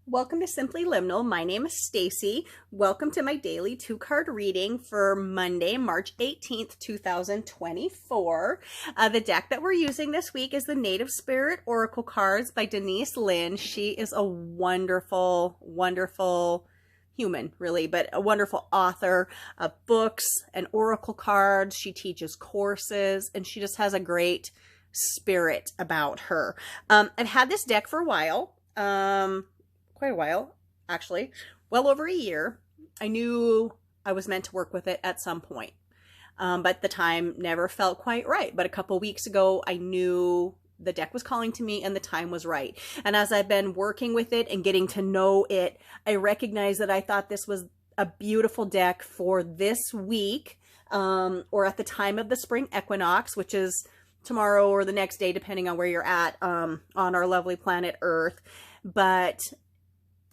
Welcome to Simply Liminal. My name is Stacy. Welcome to my daily two-card reading for Monday, March 18th, 2024. The deck that we're using this week is the Native Spirit Oracle cards by Denise Lynn. She is a wonderful, wonderful human, really, but a wonderful author of books and oracle cards. She teaches courses, and she just has a great spirit about her. I've had this deck for a while. Quite a while, actually, well over a year. I knew I was meant to work with it at some point, but the time never felt quite right. But a couple weeks ago, I knew the deck was calling to me and the time was right. And as I've been working with it and getting to know it, I recognized that I thought this was a beautiful deck for this week, or at the time of the spring equinox, which is tomorrow or the next day, depending on where you're at on our lovely planet Earth. But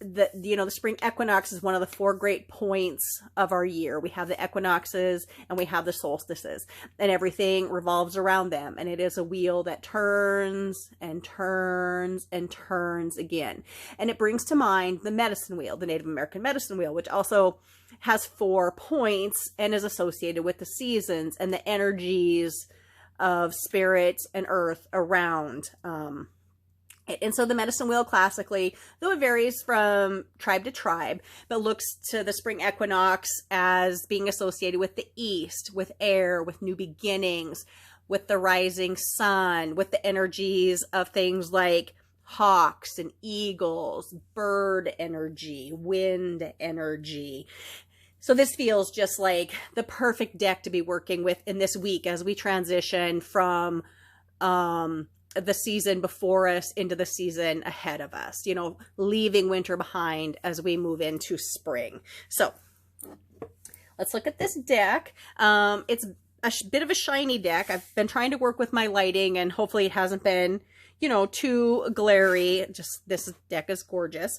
the spring equinox is one of the four great points of our year. We have the equinoxes and we have the solstices, and everything revolves around them. And it is a wheel that turns and turns and turns again. And it brings to mind the medicine wheel, the Native American medicine wheel, which also has 4 points and is associated with the seasons and the energies of spirit and earth around and so the medicine wheel classically, though it varies from tribe to tribe, but looks to the spring equinox as being associated with the east, with air, with new beginnings, with the rising sun, with the energies of things like hawks and eagles, bird energy, wind energy. So this feels just like the perfect deck to be working with in this week as we transition from the season before us into the season ahead of us, leaving winter behind as we move into spring. So let's look at this deck. It's a bit of a shiny deck. I've been trying to work with my lighting, and hopefully it hasn't been, too glary. Just this deck is gorgeous.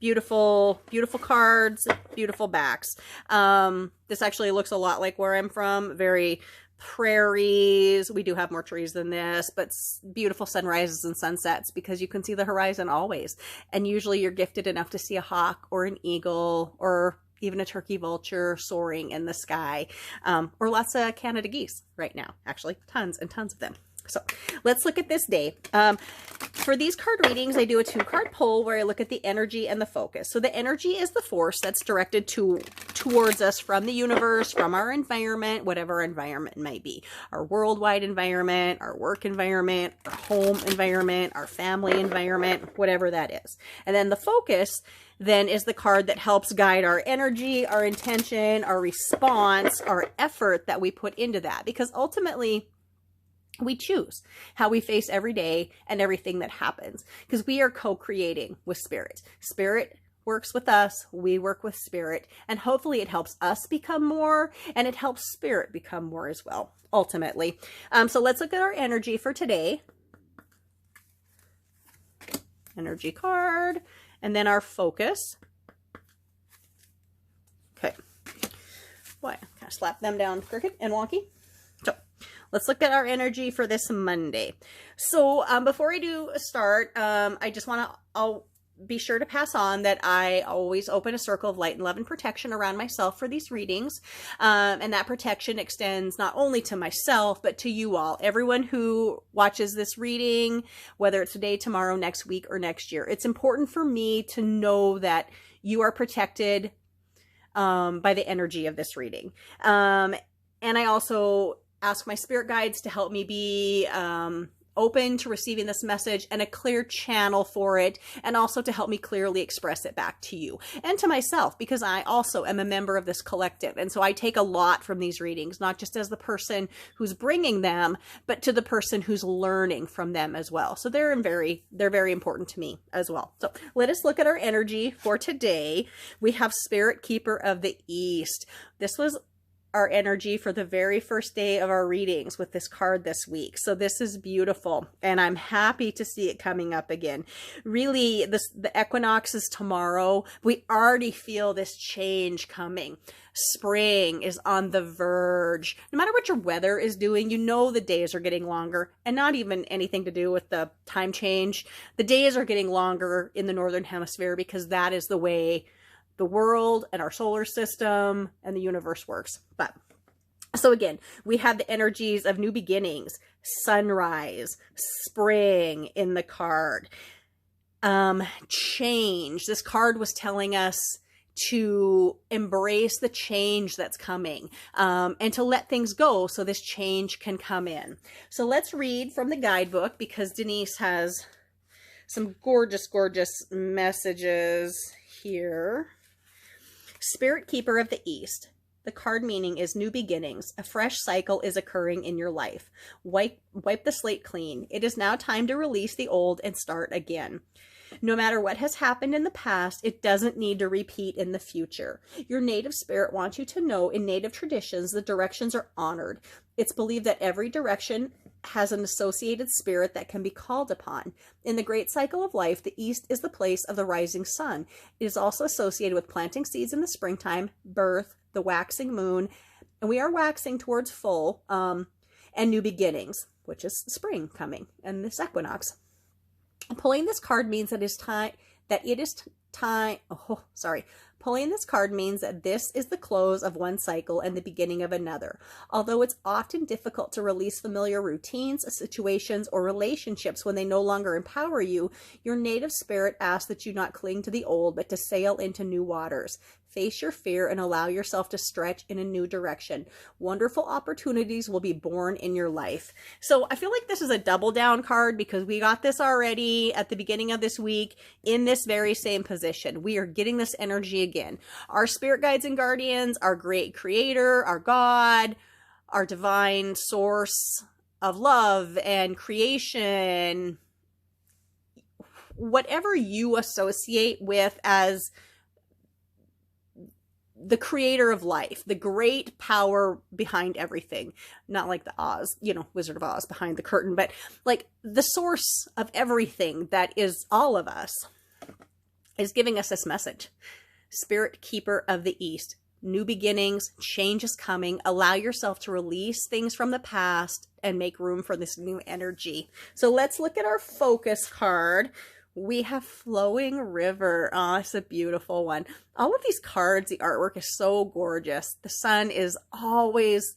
Beautiful, beautiful cards, beautiful backs. This actually looks a lot like where I'm from. Very prairies. We do have more trees than this, but beautiful sunrises and sunsets because you can see the horizon always. And usually you're gifted enough to see a hawk or an eagle or even a turkey vulture soaring in the sky, or lots of Canada geese right now, actually tons and tons of them. So let's look at this day. For these card readings, I do a 2-card pull where I look at the energy and the focus. So the energy is the force that's directed towards us from the universe, from our environment, whatever our environment might be. Our worldwide environment, our work environment, our home environment, our family environment, whatever that is. And then the focus then is the card that helps guide our energy, our intention, our response, our effort that we put into that. Because ultimately, we choose how we face every day and everything that happens, because we are co-creating with spirit. Spirit works with us, we work with spirit, and hopefully it helps us become more, and it helps spirit become more as well, ultimately. So let's look at our energy for today. Energy card, and then our focus. Okay. Boy, kind of slap them down crooked and wonky. So let's look at our energy for this Monday. So before I do start, I just want to, I'll be sure to pass on that I always open a circle of light and love and protection around myself for these readings. And that protection extends not only to myself, but to you all, everyone who watches this reading, whether it's today, tomorrow, next week, or next year. It's important for me to know that you are protected by the energy of this reading. And I also ask my spirit guides to help me be open to receiving this message and a clear channel for it, and also to help me clearly express it back to you and to myself, because I also am a member of this collective. And so I take a lot from these readings, not just as the person who's bringing them, but to the person who's learning from them as well. So they're very important to me as well. So let us look at our energy for today. We have Spirit Keeper of the East. This was our energy for the very first day of our readings with this card this week. So this is beautiful, and I'm happy to see it coming up again. Really, the equinox is tomorrow. We already feel this change coming. Spring is on the verge. No matter what your weather is doing, you know the days are getting longer, and not even anything to do with the time change. The days are getting longer in the Northern Hemisphere because that is the way the world and our solar system and the universe works. But so again, we have the energies of new beginnings, sunrise, spring in the card. Change. This card was telling us to embrace the change that's coming, and to let things go so this change can come in. So let's read from the guidebook, because Denise has some gorgeous, gorgeous messages here. Spirit Keeper of the East. The card meaning is new beginnings. A fresh cycle is occurring in your life. Wipe the slate clean. It is now time to release the old and start again. No matter what has happened in the past, it doesn't need to repeat in the future. Your native spirit wants you to know in native traditions, the directions are honored. It's believed that every direction has an associated spirit that can be called upon. In the great cycle of life, the East is the place of the rising sun. It is also associated with planting seeds in the springtime, birth, the waxing moon, and we are waxing towards full, and new beginnings, which is spring coming, and this equinox. Pulling this card means that Pulling this card means that this is the close of one cycle and the beginning of another. Although it's often difficult to release familiar routines, situations, or relationships when they no longer empower you, your native spirit asks that you not cling to the old, but to sail into new waters. Face your fear and allow yourself to stretch in a new direction. Wonderful opportunities will be born in your life. So I feel like this is a double down card, because we got this already at the beginning of this week in this very same position. We are getting this energy again. Our spirit guides and guardians, our great creator, our God, our divine source of love and creation, whatever you associate with as the creator of life, the great power behind everything. Not like the Oz, Wizard of Oz behind the curtain, but like the source of everything that is all of us is giving us this message. Spirit Keeper of the East. New beginnings, change is coming. Allow yourself to release things from the past and make room for this new energy. So let's look at our focus card. We have Flowing River. Oh, it's a beautiful one. All of these cards, the artwork is so gorgeous. The sun is always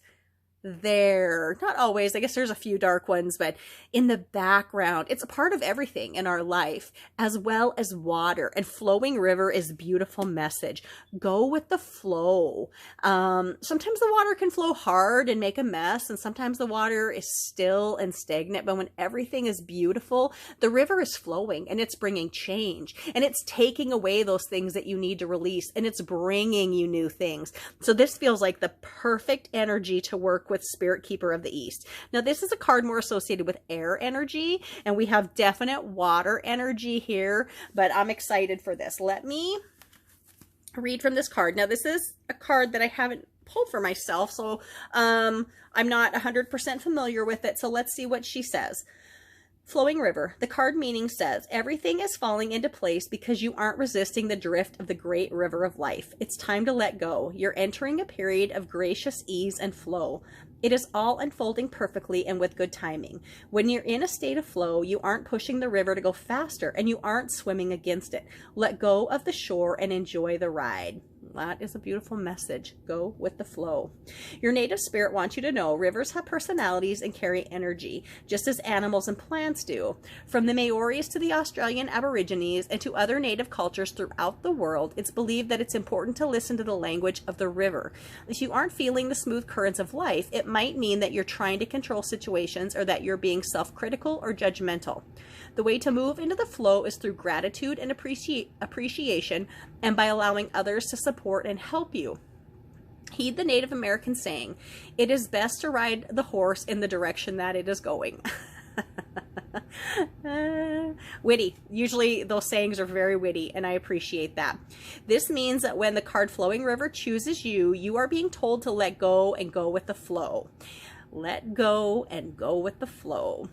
there. Not always. I guess there's a few dark ones, but in the background, it's a part of everything in our life, as well as water. And Flowing River is a beautiful message. Go with the flow. Sometimes the water can flow hard and make a mess, and sometimes the water is still and stagnant. But when everything is beautiful, the river is flowing, and it's bringing change, and it's taking away those things that you need to release, and it's bringing you new things. So this feels like the perfect energy to work with Spirit Keeper of the East. Now, this is a card more associated with air energy, and we have definite water energy here, but I'm excited for this. Let me read from this card. Now, this is a card that I haven't pulled for myself, so I'm not 100% familiar with it, so let's see what she says. Flowing River. The card meaning says, everything is falling into place because you aren't resisting the drift of the great river of life. It's time to let go. You're entering a period of gracious ease and flow. It is all unfolding perfectly and with good timing. When you're in a state of flow, you aren't pushing the river to go faster, and you aren't swimming against it. Let go of the shore and enjoy the ride. That is a beautiful message. Go with the flow. Your native spirit wants you to know rivers have personalities and carry energy, just as animals and plants do. From the Maoris to the Australian Aborigines and to other native cultures throughout the world, it's believed that it's important to listen to the language of the river. If you aren't feeling the smooth currents of life, it might mean that you're trying to control situations or that you're being self-critical or judgmental. The way to move into the flow is through gratitude and appreciation, and by allowing others to support and help you. Heed the Native American saying, it is best to ride the horse in the direction that it is going. Witty. Usually those sayings are very witty, and I appreciate that. This means that when the card Flowing River chooses you, you are being told to let go and go with the flow. Let go and go with the flow.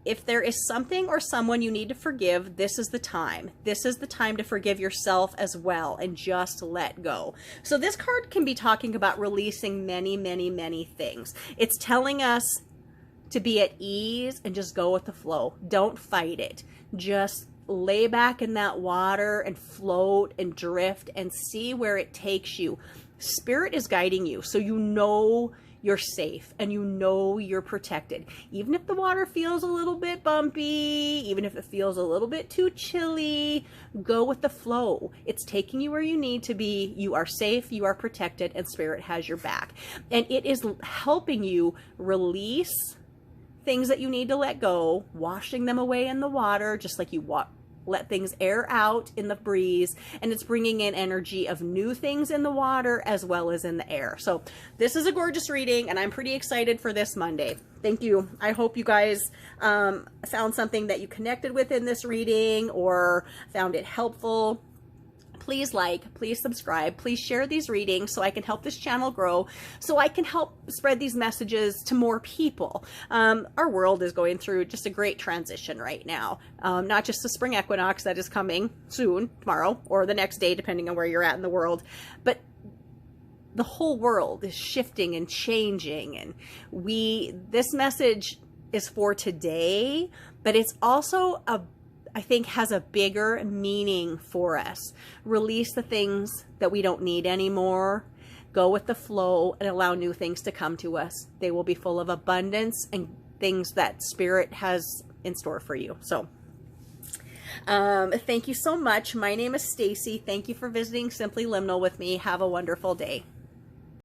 If there is something or someone you need to forgive, this is the time. This is the time to forgive yourself as well and just let go. So this card can be talking about releasing many, many, many things. It's telling us to be at ease and just go with the flow. Don't fight it. Just lay back in that water and float and drift and see where it takes you. Spirit is guiding you, so you know you're safe and you know you're protected. Even if the water feels a little bit bumpy, even if it feels a little bit too chilly, go with the flow. It's taking you where you need to be. You are safe, you are protected, and Spirit has your back. And it is helping you release things that you need to let go, washing them away in the water, just like you let things air out in the breeze, and it's bringing in energy of new things in the water as well as in the air. So this is a gorgeous reading, and I'm pretty excited for this Monday. Thank you. I hope you guys found something that you connected with in this reading or found it helpful. Please like, please subscribe, please share these readings so I can help this channel grow, so I can help spread these messages to more people. Our world is going through just a great transition right now. Not just the spring equinox that is coming soon, tomorrow, or the next day, depending on where you're at in the world, but the whole world is shifting and changing, and this message is for today, but it's also I think has a bigger meaning for us. Release the things that we don't need anymore. Go with the flow and allow new things to come to us. They will be full of abundance and things that Spirit has in store for you. So thank you so much. My name is Stacy. Thank you for visiting Simply Liminal with me. Have a wonderful day.